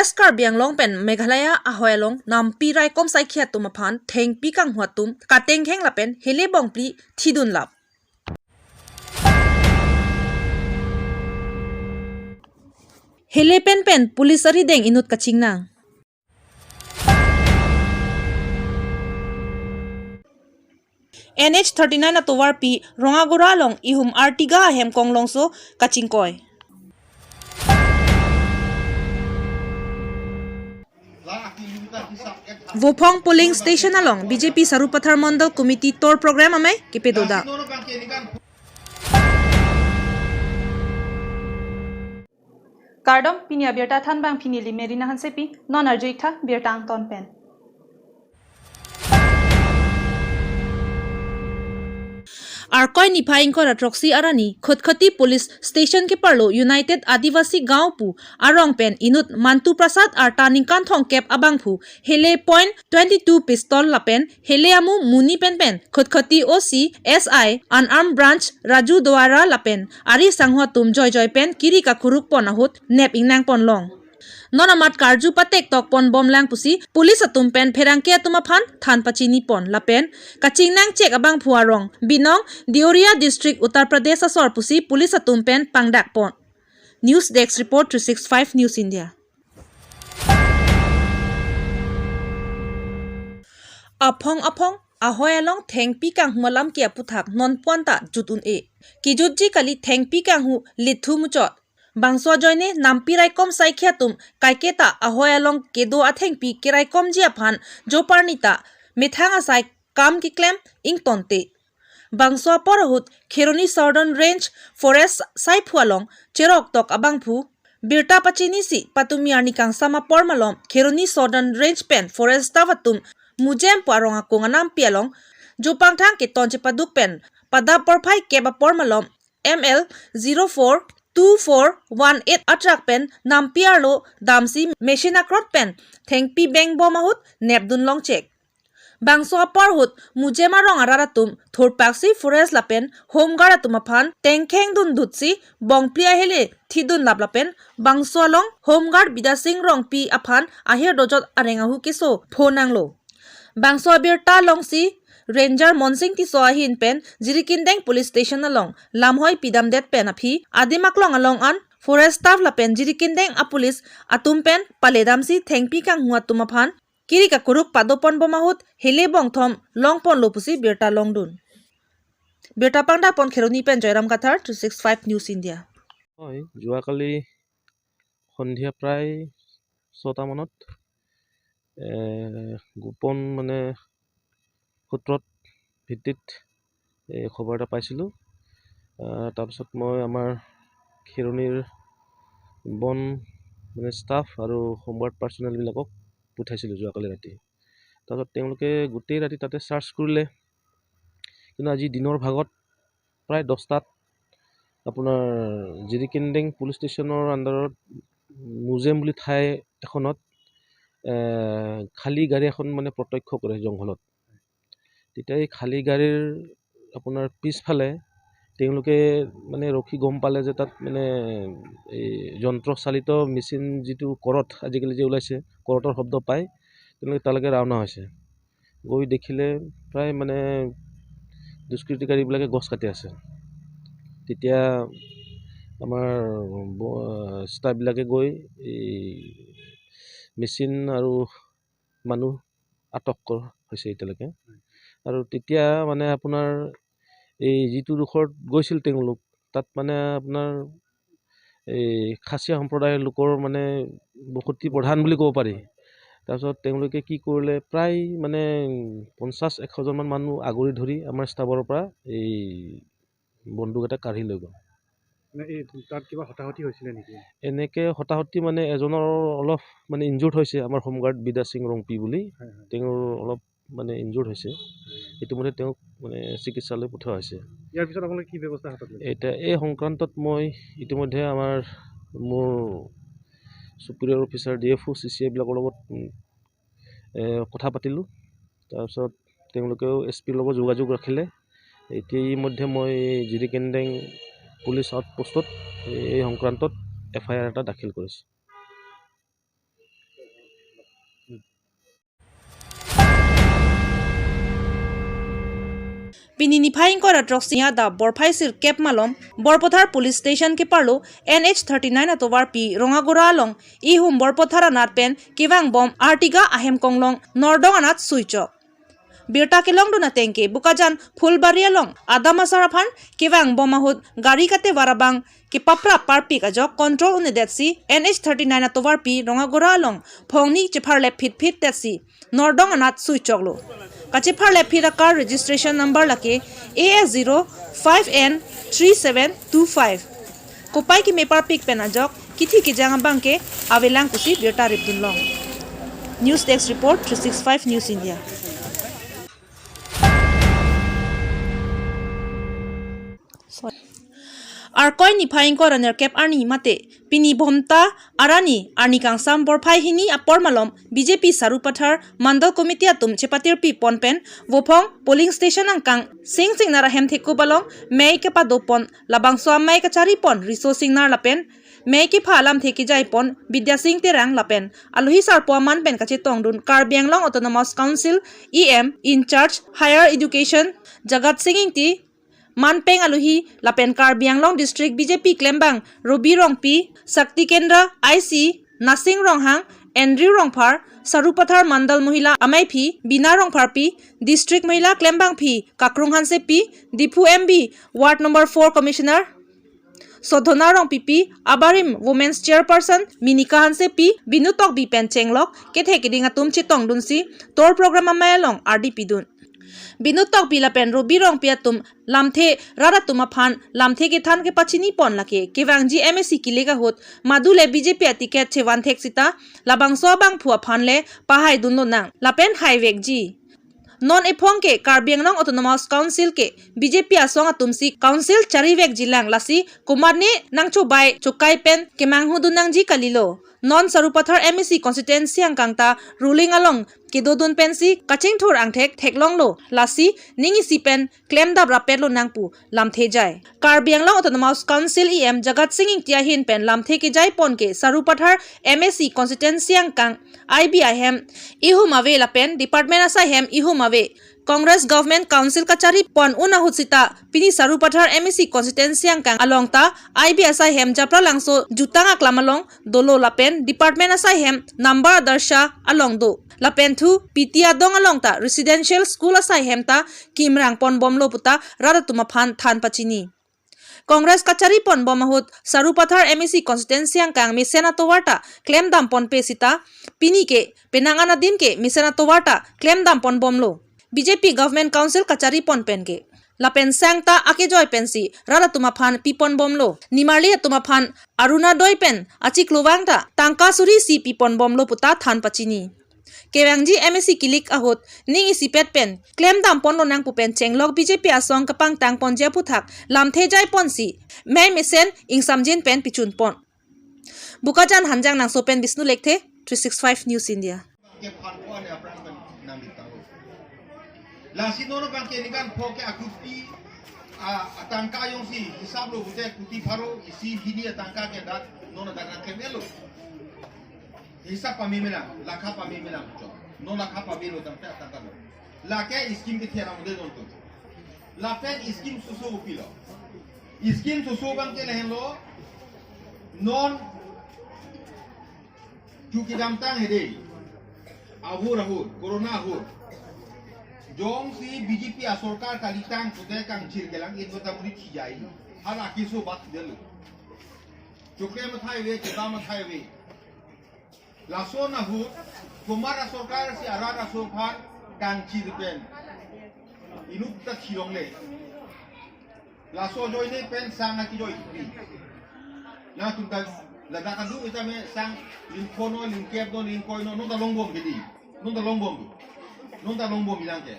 West Karbi Anglong pen Meghalaya ahoyalong nampi rai kom sai khia tum aphan thengpi kang huatum kateng kheng lapen hele bongpli thidun lap hele pen police ari deng inut kachingna NH 39 atowar pi rongagora long ihum artiga hem konglongso kachingkoi Vopong polling station along BJP Sarupathar Mandal Committee tour program ame kipedoda Kardom Pini Abirta than bang Pini limerina hansepi non arjuitha Birta angton pen Arkoi nipaing ko ratroksi arani khotkhati police station ke parlo United Adivasi gaon pu arong pen inut Mantu Prasad ar turning kan thong kep abang phu hele .22 pistol lapen hele amu muni pen khotkhati OC SI unarmed branch Raju Dwara lapen ari sanghwa tum joy pen kiri ka khuruk ponahut nep ingnang ponlong Nonamat karju patek tok pon bom lang pusi police atum pen pherangke atuma phan than pachini pon lapen kaching nang chek abang phuarong binong Deoria district Uttar Pradesh asor pusi police atum pen pangdak pon News Desk report 365 News India Aphong ahoyalong thengpi kang malam kia puthak non ponta jutun e kijutji kali thengpi kang hu lithu muchot Bangso joine nampi rai kom sai khiatum kaike ta ahoyalong kedo athengpi kerai kom ji aphan joparnita mithanga sai kam ki claim ing tonte Bangso porahut Kheroni Southern Range Forest sai phualong cherok tok abangphu Birta pachini si patumiarni kang sama pormalom Kheroni Southern Range pen Forest tavatum mujem paronga konganam pialong jopangthang ke tonche paduk pen pada porphai keba pormalom ML 042418 atrak pen nampiarlo damsi machine akrot pen thengpi beng bomahut nepdun long check Bangso porhut mujema rong araratum thorpaksi forest lapen homeguard atumaphan tengkheng dun dutsi bongplia hele thidun laplapen Bangso long homeguard bidasing rong pi aphan ahir dojot arengahu keso phonanglo Bangso Birta longsi Ranger Monsing ti so ahin pen Jirikindeng police station along lamhoi pidam det pen aphi adimaklong along an forest staff la pen Jirikindeng a police atum pen paledamsi thengpi kang huwa tumaphan kiri ka kuruk padopon bomahut hele bongthom longpon lopusi Birta longdun Birta pangda pon Kheroni pen Joyram Kathar 365 News India হয় যোৱাকালি সন্ধিয়া প্ৰায় 6টা মানত গোপন মানে সূত্ৰত ভিত্তিত খবৰ এটা পাইছিলোঁ তাৰপিছত মই আমাৰ খেৰণিৰ বন মানে ষ্টাফ আৰু হোমগাৰ্ড পাৰ্চনেলবিলাকক পঠাইছিলোঁ যোৱাকালি ৰাতি তাৰপিছত তেওঁলোকে গোটেই ৰাতি তাতে চাৰ্চ কৰিলে কিন্তু আজি দিনৰ ভাগত প্ৰায় 10টাত আপোনাৰ জিৰিকিন্দেং পুলিচ ষ্টেচনৰ আণ্ডাৰত মিউজিয়াম বুলি ঠাই এখনত খালী গাড়ী এখন মানে প্ৰত্যক্ষ কৰে জংঘলত তেতিয়া এই খালী গাড়ীৰ আপোনাৰ পিছফালে তেওঁলোকে মানে ৰখি গম পালে যে তাত মানে এই যন্ত্ৰচালিত মেচিন যিটো কৰত আজিকালি যে ওলাইছে কৰতৰ শব্দ পায় তেওঁলোকে তালৈকে ৰাওনা হৈছে গৈ দেখিলে প্ৰায় মানে দুষ্কৃতিকাৰীবিলাকে গছ কাটি আছে তেতিয়া আমাৰ ষ্টাফবিলাকে গৈ এই মেচিন আৰু মানুহ আটক কৰা হৈছে এতিয়ালৈকে আৰু তেতিয়া মানে আপোনাৰ এই যিটো দুখৰত গৈছিল তেওঁলোক তাত মানে আপোনাৰ এই খাচীয়া সম্প্ৰদায়ৰ লোকৰ মানে বসতি প্ৰধান বুলি ক'ব পাৰি তাৰপিছত তেওঁলোকে কি কৰিলে প্ৰায় মানে 50-100 মান মানুহ আগৰি ধৰি আমাৰ ষ্টাফৰ পৰা এই বন্দুক এটা কাঢ়ি লৈ গ'ল তাত কিবা হতাহতি হৈছিলে নেকি এনেকৈ হতাহতি মানে এজনৰ অলপ মানে ইনজুৰ্ড হৈছে আমাৰ হোমগাৰ্ড বিদা সিং ৰংপি বুলি তেওঁৰ অলপ মানে ইনজুৰ্ড হৈছে ইতিমধ্যে তেওঁক মানে চিকিৎসালয় পঠোৱা হৈছে ইয়াৰ পিছত আপোনালোকে কি ব্যৱস্থা হাতত লৈছে এতিয়া এই সংক্ৰান্তত মই ইতিমধ্যে আমাৰ মোৰ সুপিৰিয়ৰ অফিচাৰ DFO CCI বিলাকৰ লগত কথা পাতিলোঁ তাৰপিছত তেওঁলোকেও SPৰ লগত যোগাযোগ ৰাখিলে ইতিমধ্যে মই জিৰিকেন্দেং পুলিচ আউটপোষ্টত এই সংক্ৰান্তত FIR এটা দাখিল কৰিছোঁ Pini niphaing ko ratroksia da borphai sir kep malom borpothar police station ke parlo NH 39 atovar pi rongagora long I hum borpothara nat pen kiwang bom artiga ahem konglong nordong anat suichok Birta kelong duna tengke bukajan fulbaria long adama saraphan kiwang bomahut gari kate warabang ki papra parpi kajok control une detsi NH 39 atovar pi rongagora long phongni chephar le fit tetsi nordong anat suichoklo Kachipar lepira car registration number lake AS05N3725. Kopai ki mepar pik penajok kithi ki janga bangke avelang kusi Birta ribdunlong. News Desk Report 365 News India. Arkoi ni phaing ko raner kep arni mate pini bomta arani arni kangsam borphai hini apor malom BJP sarupathar mandal committee atum chepatir pi ponpen wofong polling station angkang sing nara hem thekku balong mei ke pa dopon labangso mai ka chari pon riso sing nar lapen mei ki phalam theki jai pon vidya sing terang lapen aluhi sarpo man pen ka che tongdun Karbi Anglong Autonomous Council EM in charge higher education jagat singing ti Manpeng aluhi lapen Karbi Anglong district BJP klembang Robi Rongpi Sakti Kendra IC Nasing Ronghang Andrew Rongphar Sarupathar Mandal Mohila Amai Phi Bina Rongphar Pi district Mohila klembang Phi Kakrung Hanse Pi Dipu MB Ward number 4 Commissioner Sodhona Rong Pipi Abarim Women's Chairperson Minika Hanse Pi Binutok Bi Pen Chenglok Kethe Kiding Atum Chitong Dunsi Tor Program Amayalong RDP Dun Binutok bilapen Robi Rong piatum lamthe raratuma phan lamthe ke than ke pachini pon lake kewangji MSC kilega hot madule BJP ticket chewan thek sita labangso bang phua phan le pahai dunno nang lapen highway ji non ephong ke Karbi Anglong Autonomous Council ke BJP asong atumsi council charivek jilang lasi kumarne nangcho bai chokai pen kemanghu dunang ji kalilo non sarupathar MSC constituency angkangta ruling along kedodun pensi kaching thor angthek theklong lo lasi ningi sipen claim da rapet lo nangpu lamthe jai Karbi Anglong Autonomous Council EM jagat singing tia hin pen lamthe ke jai pon ke sarupathar MSC constituency angkang IBIM ihumave lapen department asahem ihumave Congress Government Council Kachari pon una hutsita pini sarupathar MSC constituency angkang alongta IBSI hem japra langso jutanga klamalong dolo lapen department asai hem number darsha along do lapen thu pitia dong alongta residential school asai hem ta kimrang pon bomlo puta raratuma phan than pachini Congress Kachari pon bomahut sarupathar MSC constituency angkang misena towarta claim dam pon pesita pini ke penangana din ke misena towarta claim dam pon bomlo BJP Government Council Kachari pon pen ke lapen sangta ake joy pensi rara tuma phan pipon bomlo nimarli tuma phan aruna doi pen achik luwangta tangka suri si pipon bomlo puta than pachini kewangji MSC kilik ahot ningi sipet pen claim dam pon lo nang pu pen chenglok BJP asong kapang tang pon je puthak lamthe jai ponsi mai mesen ingsamjin pen pichun pon bukajan hanjang nang so pen Bisnu Lekthe 365 News India La sinono kan kenikan poke akuti atangka yung si hisab lo bute kuti pharo isi hini atangka ke dat nono dagan kemelo hisab pamimela lakha pamimela jo no lakha pamilo tamte atangka lo lake skim ke thera mude don to la pen skim susu upilo skim susu kan ke lehlo non chuki damtang hede ahur corona ahur Jong si BJP asorkar kalitang putai kang cirkelang itu tamuri cijai hal akiso bat delu chokre mathai we cheda mathai we laso na hu kumar asorkar si arar asorkar kang cirken inuk ta chilong le laso joy ne pen sang aki joy pi na tunta ladakan du itame sang linkono linkep do linkoino no ta longbom gedi no ta longbom nonta longbom bilang ke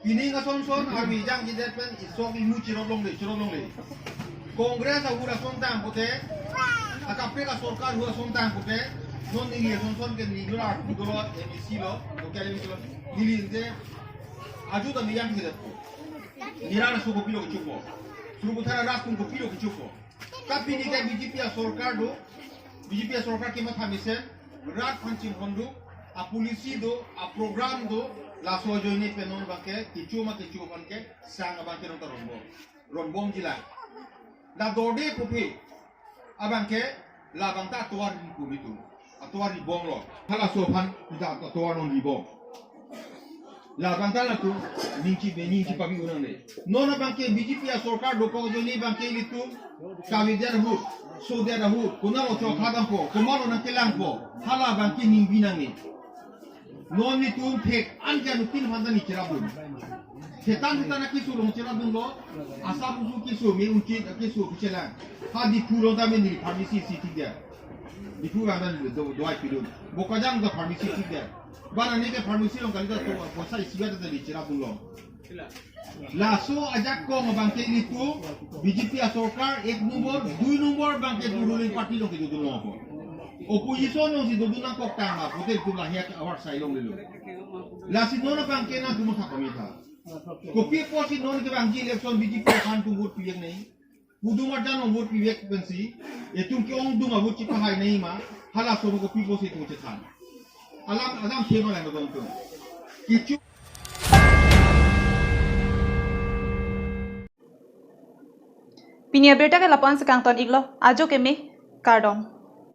ini ngason armi jang jidet pen isok imu cirolong le kongres ahura sontang pute akape ka sorkar hura sontang pute non ni son ke ni lura budolo emisi lo dokale emisi lo nili de ajuda mi yang jidet nirana suko pilo ke chupo suko thara ras kun ko pilo ke chupo tapi ni ke BJP sorkar do BJP sorkar ke matha mise rat panchim hondu a polisi do, a program do, la sojo ini penon bangke, kicu bangke, sang bangke nota rombong jila. La dode pupi, abangke, la bangta tuar di kubitu, tuar di bong lo. Hala sopan, kita tuar non di bong. La bangta la tu, ninci pabi unang ne. Nona bangke BJP a sorkar do ko joni bangke itu, kami dia hu, so dia hu, kunalo chok hadam po, kumalo nang kelang po, hala bangke binang ni. Non ni tu pek anja nutin handa ni cerabun. Setan nak kisu long cerabun lo, asal usu kisu me unci kisu kicelang. Hadi pulong tamen ni farmasi city dia. Di pulong anda doai pidun. Bokajang da farmasi city dia. Bana ni ke farmasi long kali da to posa isiga da ni cerabun lo. Laso ajak ko bangke itu BJP sorkar 1 nombor, 2 nombor bangke ruling party long ke dudun lo. Oposisyon yung si Dudunang Koktama, putil tulahyak awar sa ilong nilo. La si Nona bangke na tumusha kamita. Kopi po si Nona ke bangki election BJP kan tung vote piyek nahi. Udumar jan vote piyek bensi. Etung ke ong dunga vote cipahay nahi ma. Hala sono kopi po si Pachethang. Alam tema lang doon to. Kichu. Pini Abirta ke lapan sekang ton iglo, ajo ke me, kardom.